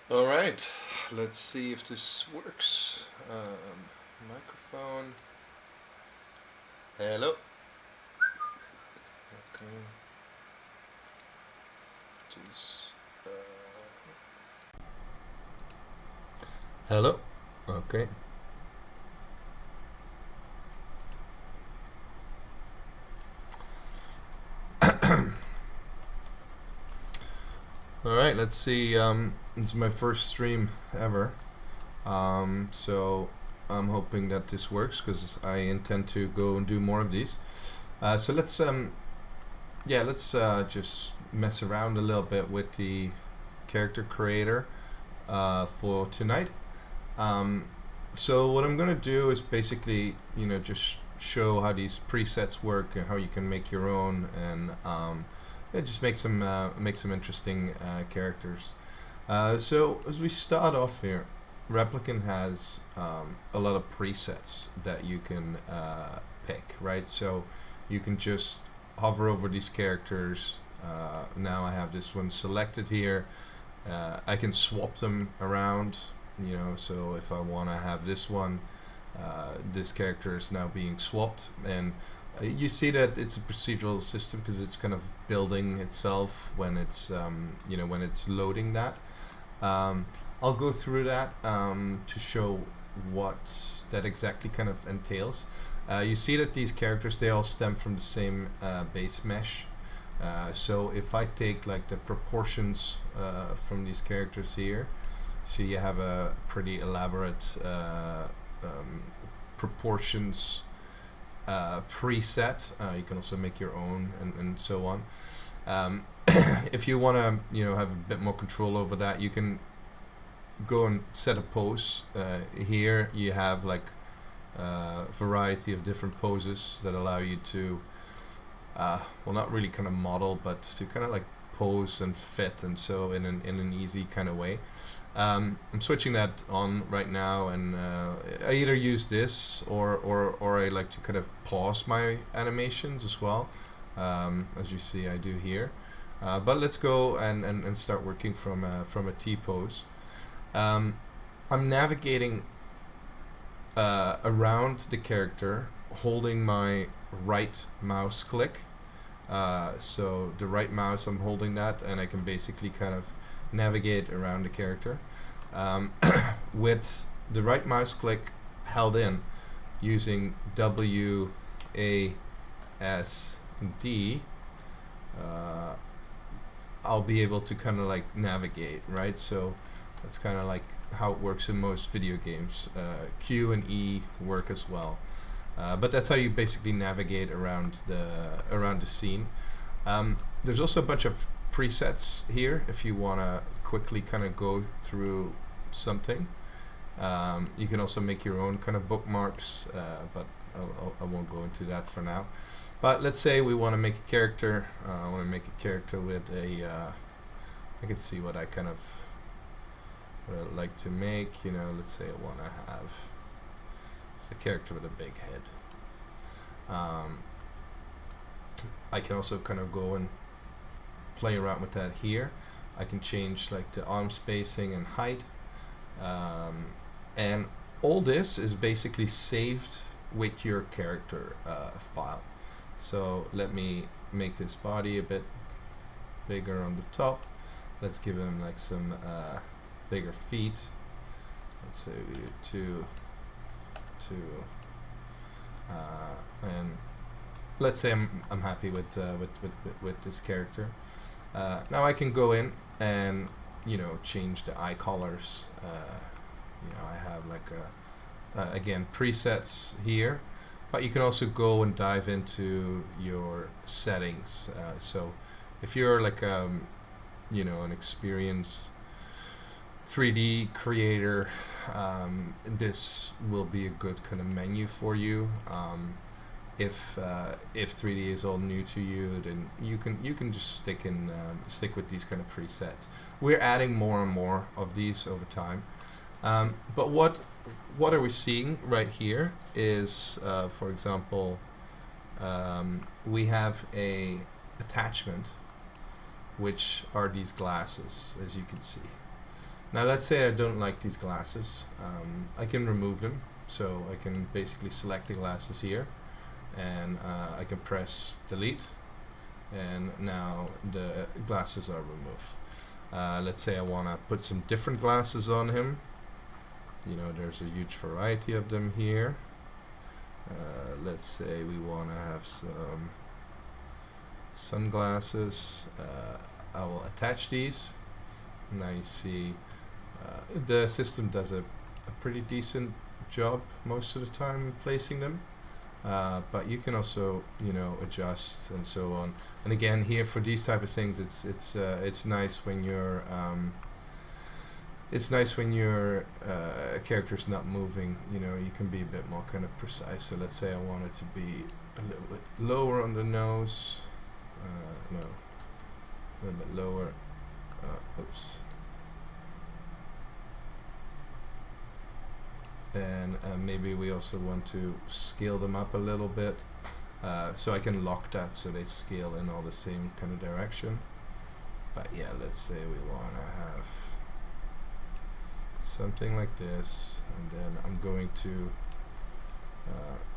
All right, let's see if this works. Microphone. Hello. Okay. This, uh, Hello. Okay. All right. Let's see. This is my first stream ever. So I'm hoping that this works because I intend to go and do more of these. So let's just mess around a little bit with the character creator for tonight. So what I'm gonna do is basically, just show how these presets work and how you can make your own, and yeah, just make some interesting characters. So as we start off here, Replikant has a lot of presets that you can pick, right? So you can just hover over these characters. Now I have this one selected here. I can swap them around, so if I want to have this one, this character is now being swapped, and you see that it's a procedural system because it's kind of building itself when it's when it's loading that. I'll go through that to show what that exactly kind of entails. You see that these characters, they all stem from the same base mesh. So if I take like the proportions from these characters here, see you have a pretty elaborate proportions preset. You can also make your own and so on. If you want to have a bit more control over that, you can go and set a pose. Here you have like a variety of different poses that allow you to well, not really kind of model, but to kind of like pose and fit, and so in an easy kind of way. I'm switching that on right now, and I either use this or I like to kind of pause my animations as well, as you see I do here. But let's go and start working from a T pose. I'm navigating around the character, holding my right mouse click. So the right mouse, I'm holding that, and I can basically kind of navigate around the character. With the right mouse click held in, using W, A, S, D, I'll be able to kind of like navigate, right? So that's kind of like how it works in most video games. Q and E work as well. But that's how you basically navigate around the scene. There's also a bunch of presets here if you want to quickly kind of go through something. You can also make your own kind of bookmarks, but I won't go into that for now. But let's say we want to make a character. I want to make a character with a. I can see what I kind of what I'd like to make. Let's say I want to have. It's the character with a big head. I can also kind of go and play around with that here. I can change like the arm spacing and height, and all this is basically saved with your character file. So let me make this body a bit bigger on the top. Let's give him like some bigger feet. Let's say we do two, and let's say I'm happy with this character. Now I can go in and change the eye colors. I have like again presets here, but you can also go and dive into your settings. So if you're like an experienced 3D creator, this will be a good kind of menu for you. If 3D is all new to you, then you can just stick with these kind of presets. We're adding more and more of these over time. But what are we seeing right here is, for example, we have a attachment, which are these glasses, as you can see. Now let's say I don't like these glasses. I can remove them. So I can basically select the glasses here, and I can press delete, and now the glasses are removed. Let's say I want to put some different glasses on him. You know, there's a huge variety of them here. Let's say we want to have some sunglasses. I will attach these. Now you see the system does a pretty decent job most of the time placing them. But you can also, you know, adjust and so on. And again, here for these type of things, it's nice when your character's not moving. You know, you can be a bit more kind of precise. So let's say I want it to be a little bit lower on the nose. No, a little bit lower. Oops. And maybe we also want to scale them up a little bit, so I can lock that so they scale in all the same kind of direction. But yeah, let's say we want to have something like this, and then I'm going to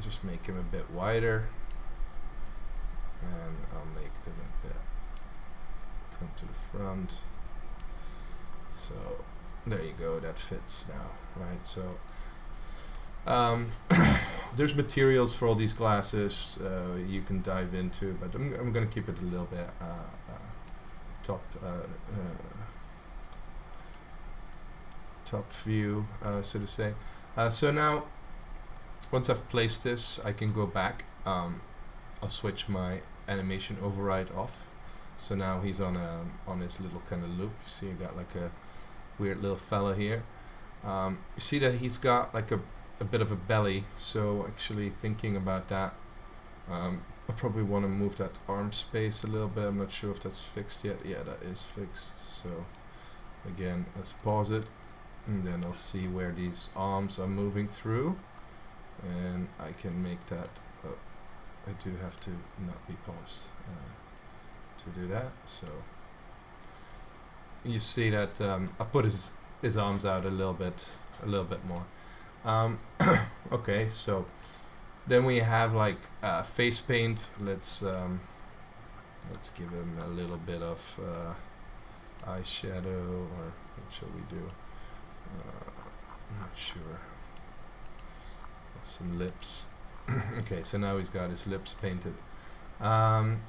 just make him a bit wider, and I'll make them a bit come to the front. So there you go, that fits now, right? So there's materials for all these glasses you can dive into, but I'm going to keep it a little bit top view, so to say. So now, once I've placed this, I can go back. I'll switch my animation override off. So now he's on his little kind of loop. You see, I got like a weird little fella here. You see that he's got like a bit of a belly, so actually thinking about that, I probably want to move that arm space a little bit. I'm not sure if that's fixed yet. Yeah, that is fixed. So again, let's pause it, and then I'll see where these arms are moving through, and I can make that. Oh, I do have to not be paused to do that. So you see that I put his arms out a little bit more. Okay, so then we have like face paint. Let's give him a little bit of eyeshadow, or what shall we do? I'm not sure. Some lips. Okay, so now he's got his lips painted. The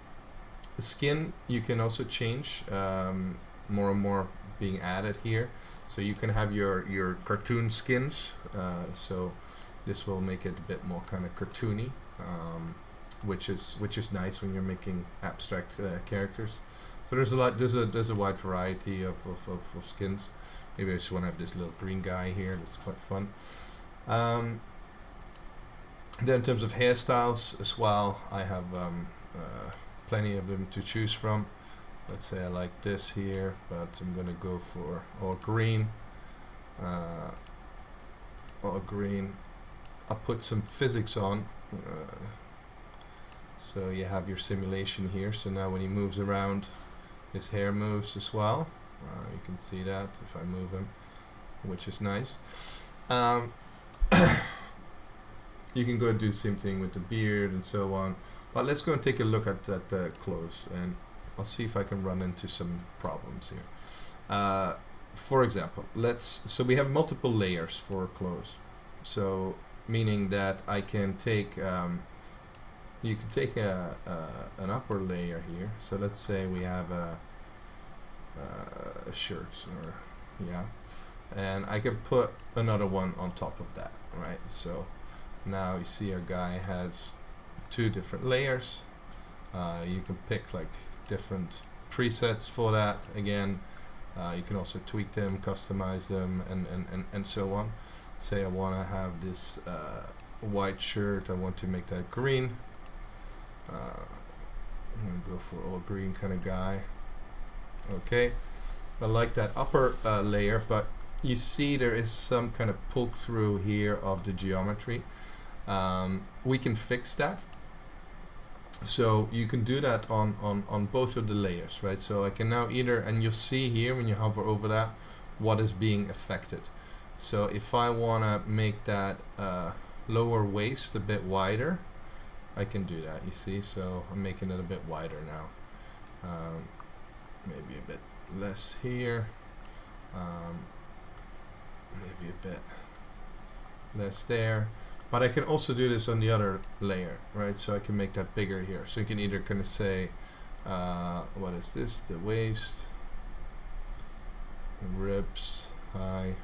skin you can also change. More and more being added here. So you can have your cartoon skins, so this will make it a bit more kind of cartoony, which is nice when you're making abstract characters. So there's a wide variety of skins. Maybe I just want to have this little green guy here. That's quite fun. Then in terms of hairstyles as well, I have plenty of them to choose from. Let's say I like this here, but I'm gonna go for all green. All green. I'll put some physics on. So you have your simulation here. So now when he moves around, his hair moves as well. You can see that if I move him, which is nice. You can go and do the same thing with the beard and so on. But let's go and take a look at the clothes, and I'll see if I can run into some problems here. For example, so we have multiple layers for clothes. So meaning that I can take, you can take an upper layer here. So let's say we have a shirt, or yeah, and I can put another one on top of that, right? So now you see our guy has two different layers. You can pick like different presets for that. Again, you can also tweak them, customize them, and so on. Say I want to have this white shirt, I want to make that green. I'm going to go for all green kind of guy. Okay, I like that upper layer, but you see there is some kind of poke through here of the geometry. We can fix that. So you can do that on both of the layers, right? So I can now either, and you'll see here when you hover over that, what is being affected. So if I want to make that lower waist a bit wider, I can do that, you see. So I'm making it a bit wider now. Maybe a bit less here. Maybe a bit less there. But I can also do this on the other layer, right? So I can make that bigger here. So you can either kind of say, what is this? The waist, ribs, high,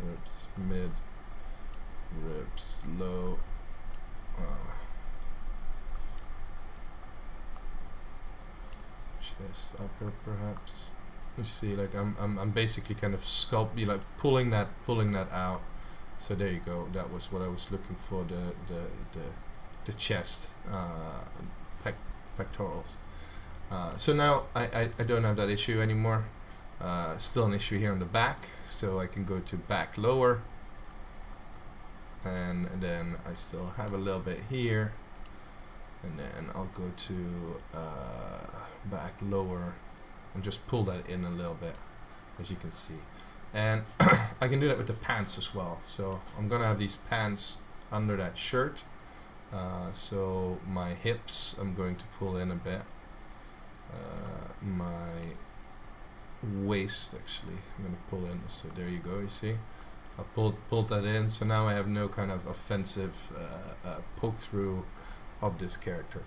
ribs, mid, ribs, low. Chest, upper, perhaps. You see, like I'm basically kind of like pulling that out. So there you go. That was what I was looking for. The chest, pectorals. So now I don't have that issue anymore. Still an issue here on the back. So I can go to back lower, and then I still have a little bit here, and then I'll go to back lower and just pull that in a little bit, as you can see. And I can do that with the pants as well. So I'm gonna have these pants under that shirt. So my hips I'm going to pull in a bit. My waist actually I'm gonna pull in. So there you go, you see. I pulled that in. So now I have no kind of offensive poke through of this character.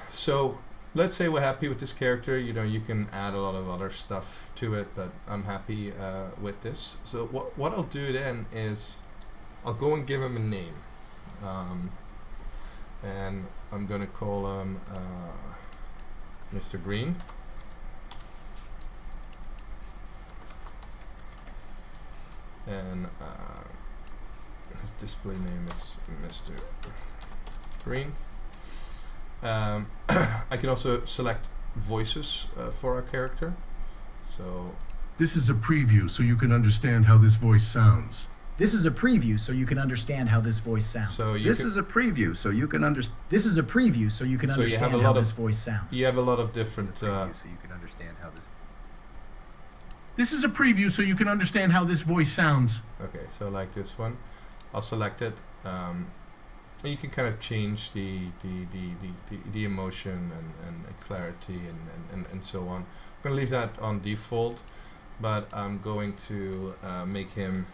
So let's say we're happy with this character. You know, you can add a lot of other stuff to it, but I'm happy with this. So what I'll do then is I'll go and give him a name, and I'm gonna call him Mr. Green. And his display name is Mr. Green. I can also select voices for our character. So this is a preview so you can understand how this voice sounds. This is a preview so you can understand how this voice sounds. So This is a preview so you can understand. This is a preview so you can So you have understand a how lot of- this voice sounds. you have a lot of different. So you can understand how this. This is a preview so you can understand how this voice sounds. Okay, so like this one, I'll select it. You can kind of change the emotion and clarity and so on. I'm gonna leave that on default, but I'm going to make him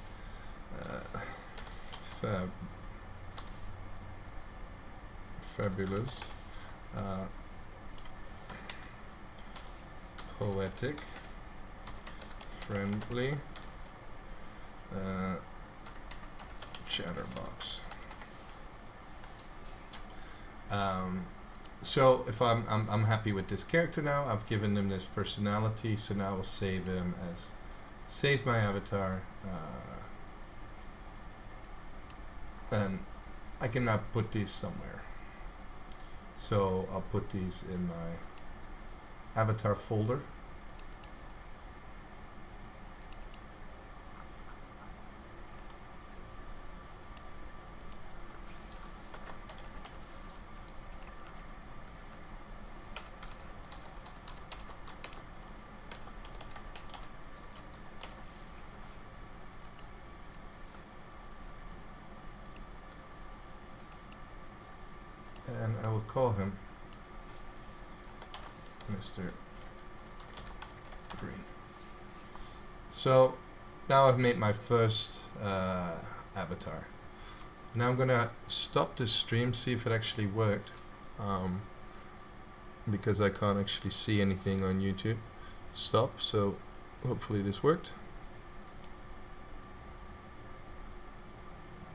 fabulous, poetic, friendly, chatterbox. So if I'm happy with this character now, I've given him this personality, so now I'll save him as save my avatar, and I can now put these somewhere. So I'll put these in my avatar folder. And I will call him Mr. Green. So now I've made my first avatar. Now I'm gonna stop this stream, see if it actually worked, because I can't actually see anything on YouTube. Stop, so hopefully this worked.